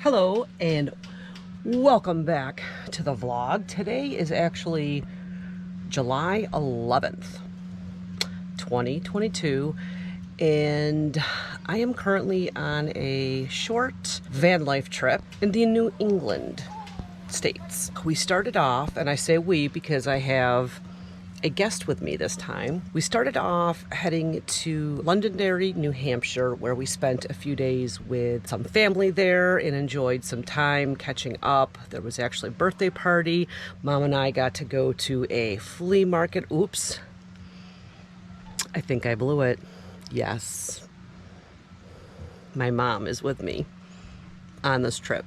Hello and welcome back to the vlog. Today is actually July 11th, 2022, and I am currently on a short van life trip in the New England states. We started off, and I say we because I have a guest with me this time. We started off heading to Londonderry, New Hampshire, where we spent a few days with some family there and enjoyed some time catching up. There was actually a birthday party. Mom and I got to go to a flea market. Oops. I think I blew it. Yes. My mom is with me on this trip.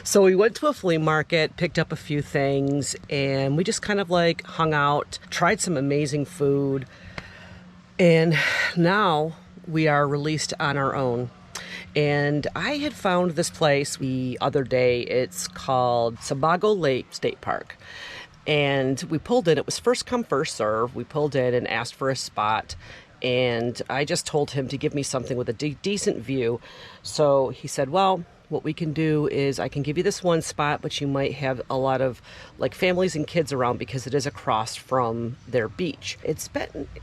So we went to a flea market, picked up a few things, and we just kind of like hung out, tried some amazing food, and now we are released on our own. And I had found this place the other day. It's called Sebago Lake State Park. And we pulled in. It was first come, first serve. We pulled in and asked for a spot. And I just told him to give me something with a decent view. So he said, well, what we can do is I can give you this one spot, but you might have a lot of like families and kids around because it is across from their beach. It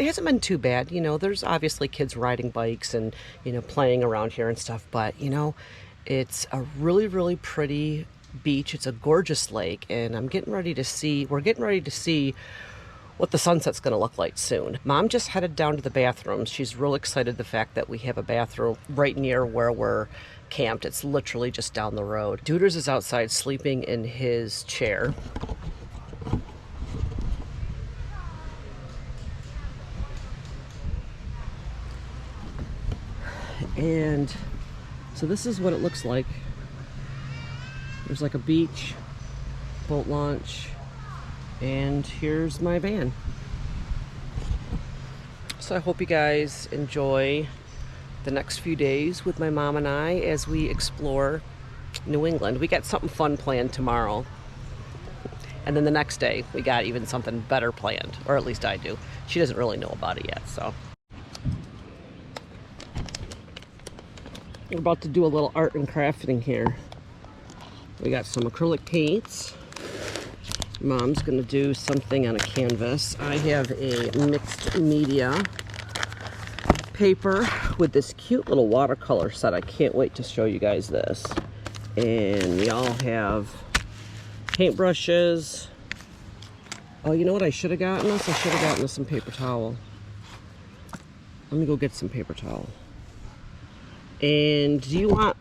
hasn't been too bad. You know, there's obviously kids riding bikes and, you know, playing around here and stuff, but you know, it's a really, really pretty beach. It's a gorgeous lake, and we're getting ready to see what the sunset's going to look like soon. Mom just headed down to the bathrooms. She's real excited the fact that we have a bathroom right near where we're camped. It's literally just down the road. Duders is outside sleeping in his chair. And so this is what it looks like. There's like a beach, boat launch, and here's my van. So I hope you guys enjoy the next few days with my mom and I as we explore New England. We got something fun planned tomorrow, and then the next day we got even something better planned, or at least I do. She doesn't really know about it yet. So we're about to do a little art and crafting here. We got some acrylic paints. Mom's gonna do something on a canvas. I have a mixed media paper with this cute little watercolor set. I can't wait to show you guys this. And we all have paintbrushes. Oh, you know what I should have gotten us? I should have gotten us some paper towel. Let me go get some paper towel. And do you want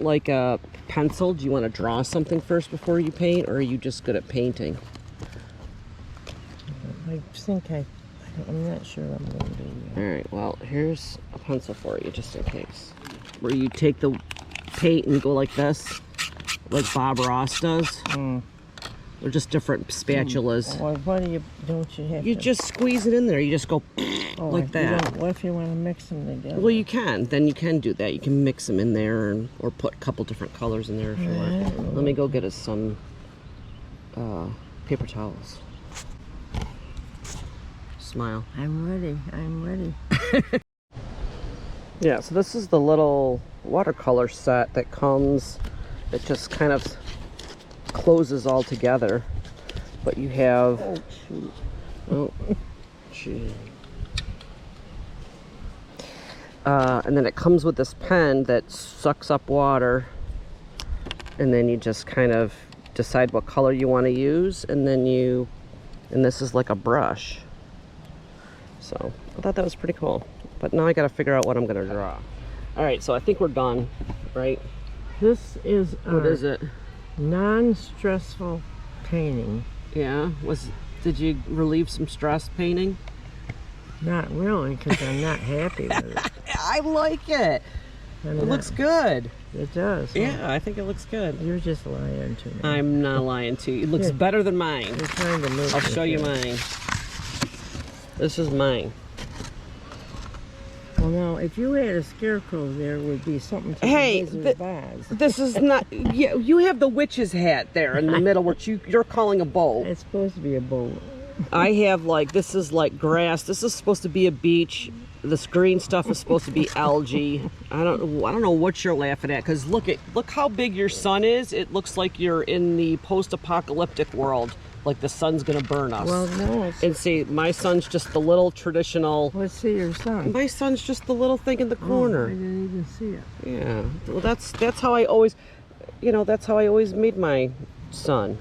like a pencil? Do you want to draw something first before you paint, or are you just good at painting? I think I'm not sure what I'm going to do yet. Alright, well, here's a pencil for you, just in case. Where you take the paint and go like this, like Bob Ross does. They're just different spatulas. Well, don't you have You to... just squeeze it in there. You just go like that. What if you want to mix them together? Well, you can. Then you can do that. You can mix them in there, or put a couple different colors in there if you want. Let me go get us some paper towels. Smile. I'm ready. Yeah, so this is the little watercolor set that comes. It just kind of closes all together. But you have... Oh, shoot. Oh, gee. And then it comes with this pen that sucks up water. And then you just kind of decide what color you want to use. And then and this is like a brush. So I thought that was pretty cool. But now I got to figure out what I'm going to draw. All right, so I think we're done, right? This is What is it? Non-stressful painting. Yeah. Did you relieve some stress painting? Not really, because I'm not happy with it. I like it. It looks good. It does. Huh? Yeah, I think it looks good. You're just lying to me. I'm not lying to you. It looks better than mine. You're trying to make I'll show you mine. This is mine. Well, now, if you had a scarecrow, there would be something to Hey, advise. this is not... Yeah, you have the witch's hat there in the middle, which you're calling a bowl. It's supposed to be a bowl. I have like, this is like grass. This is supposed to be a beach. This green stuff is supposed to be algae. I don't know what you're laughing at, because look how big your sun is. It looks like you're in the post-apocalyptic world, like the sun's gonna burn us. Well, no. And see, my sun's just the little traditional. Let's see your sun. My sun's just the little thing in the corner. I didn't even see it. Yeah. Well, that's how I always, that's how I always made my sun.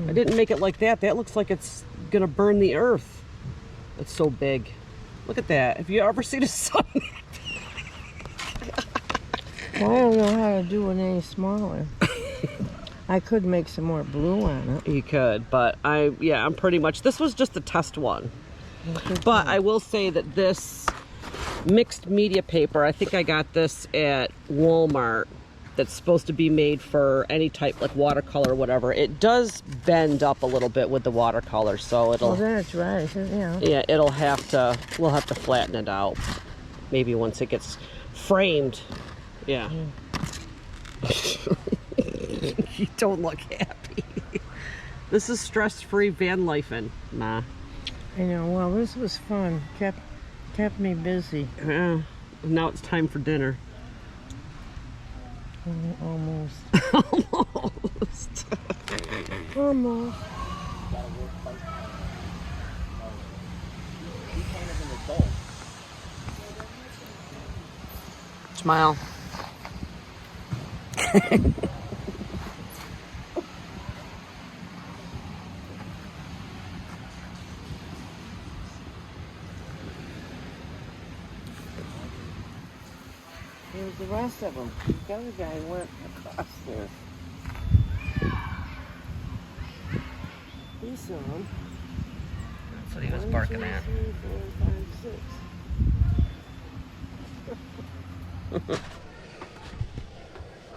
I didn't make it like that. That looks like it's gonna burn the earth. It's so big. Look at that. Have you ever seen a sun? Well, I don't know how to do it any smaller. I could make some more blue on it. You could, but I'm pretty much, this was just a test one. But I will say that this mixed media paper, I think I got this at Walmart, that's supposed to be made for any type, like watercolor or whatever. It does bend up a little bit with the watercolor, so it'll... Well, then it's right, yeah. Yeah, we'll have to flatten it out. Maybe once it gets framed. Yeah. You don't look happy. This is stress-free van lifing, Ma. I know, well, this was fun. Kept me busy. Yeah. Now it's time for dinner. Almost. Almost. Almost. Smile. Here's the rest of them. The other guy went across there. He saw him. That's what he was barking at. 1, 2, 3, 4, 5, 6.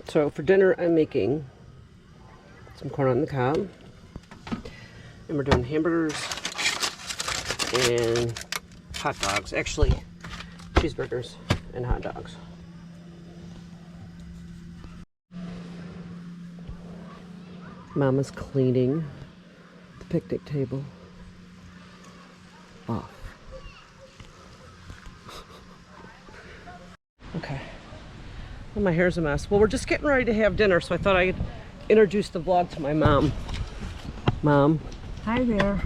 So for dinner, I'm making some corn on the cob, and we're doing hamburgers and hot dogs. Actually, cheeseburgers and hot dogs. Mama's cleaning the picnic table off. Okay. Well, my hair's a mess. Well, we're just getting ready to have dinner, so I thought I'd introduce the vlog to my mom. Mom. Hi there.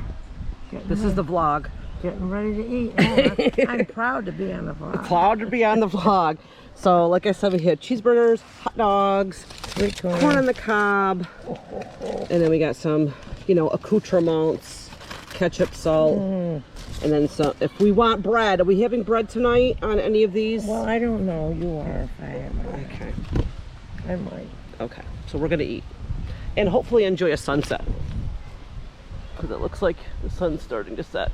This is the vlog. Getting ready to eat. Yeah, I'm proud to be on the vlog. Proud to be on the vlog. So, like I said, we had cheeseburgers, hot dogs, corn on the cob, and then we got some, accoutrements, ketchup, salt, and then some. If we want bread, are we having bread tonight on any of these? Well, I don't know. You are if I am. Okay. I might. Okay, so we're gonna eat, and hopefully enjoy a sunset, because it looks like the sun's starting to set.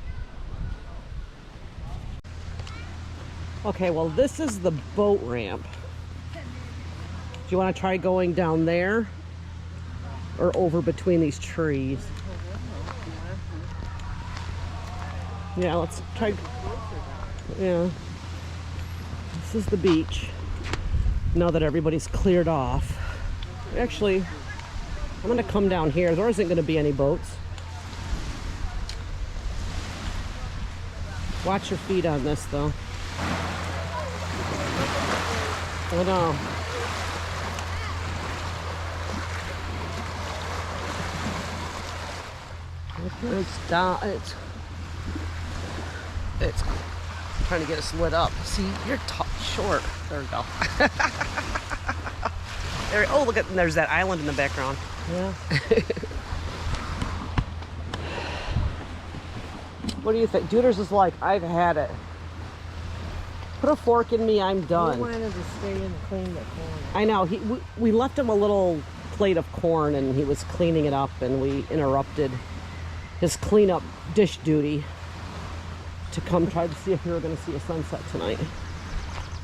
Okay, well, this is the boat ramp. Do you want to try going down there or over between these trees? Yeah, let's try. Yeah. This is the beach. Now that everybody's cleared off. Actually, I'm going to come down here. There isn't going to be any boats. Watch your feet on this, though. I know. It's down. It's trying to get us lit up. See, you're short. There we go. There. Oh, look at. There's that island in the background. Yeah. What do you think? Duders is like, I've had it. Put a fork in me, I'm done. He wanted to stay and clean the corn. I know. We left him a little plate of corn, and he was cleaning it up, and we interrupted his cleanup dish duty to come try to see if we were going to see a sunset tonight.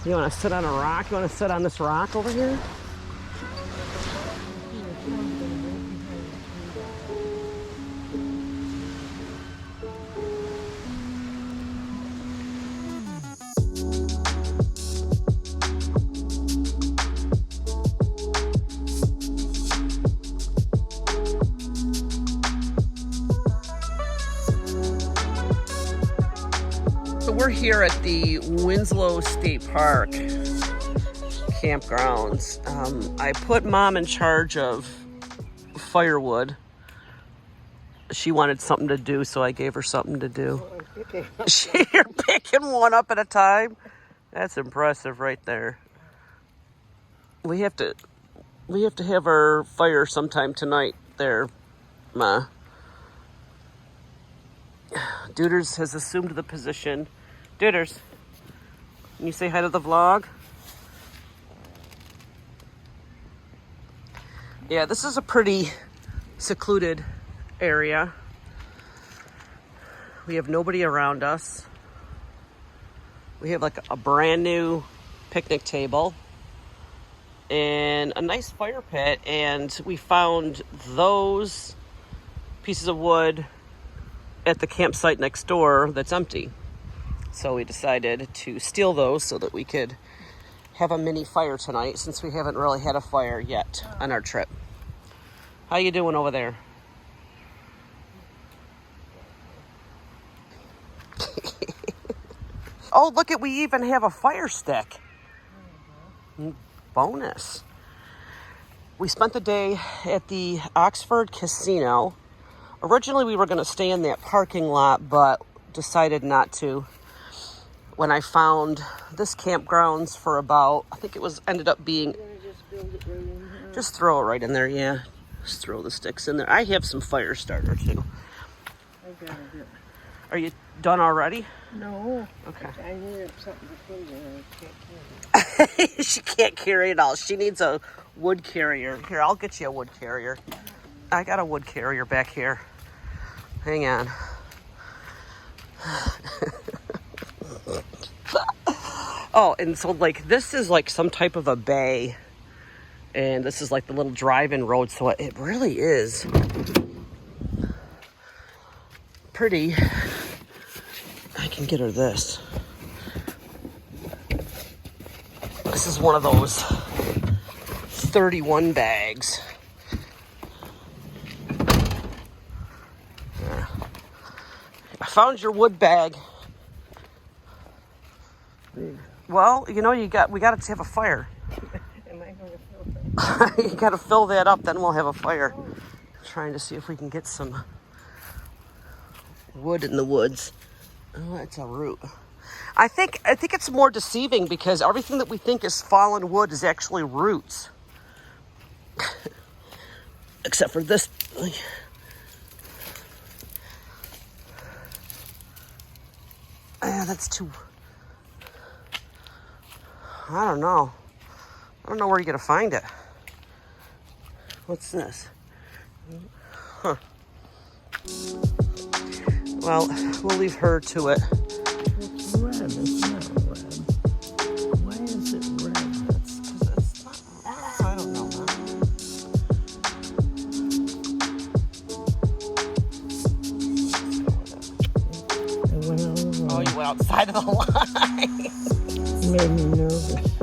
You want to sit on a rock? You want to sit on this rock over here? We're here at the Winslow State Park Campgrounds. I put Mom in charge of firewood. She wanted something to do, so I gave her something to do. You're picking one up at a time? That's impressive right there. We have to have our fire sometime tonight there, Ma. Duders has assumed the position. Duders, can you say hi to the vlog? Yeah, this is a pretty secluded area. We have nobody around us. We have like a brand new picnic table and a nice fire pit, and we found those pieces of wood at the campsite next door that's empty. So we decided to steal those so that we could have a mini fire tonight, since we haven't really had a fire yet on our trip. How you doing over there? Oh, look at, we even have a fire stick. Bonus. We spent the day at the Oxford Casino. Originally, we were going to stay in that parking lot, but decided not to. When I found this Campgrounds for about, I think it was, ended up being, just throw it right in there, yeah. Just throw the sticks in there. I have some fire starter too. I got it. Are you done already? No. Okay. I needed something to put in. I can't carry it. She can't carry it all. She needs a wood carrier. Here, I'll get you a wood carrier. I got a wood carrier back here. Hang on. Oh, and so like this is like some type of a bay, and this is like the little drive-in road, so it really is pretty. I can get her this. This is one of those 31 bags. Yeah. I found your wood bag. Well, you know, we got to have a fire. Am I going to fill that? You got to fill that up, then we'll have a fire. Trying to see if we can get some wood in the woods. Oh, that's a root. I think it's more deceiving because everything that we think is fallen wood is actually roots. Except for this. That's too... I don't know. I don't know where you're going to find it. What's this? Huh. Well, we'll leave her to it. It's red. It's not red. Why is it red? It's because it's not... I don't know. I went over. Oh, you went outside of the line. Made me nervous.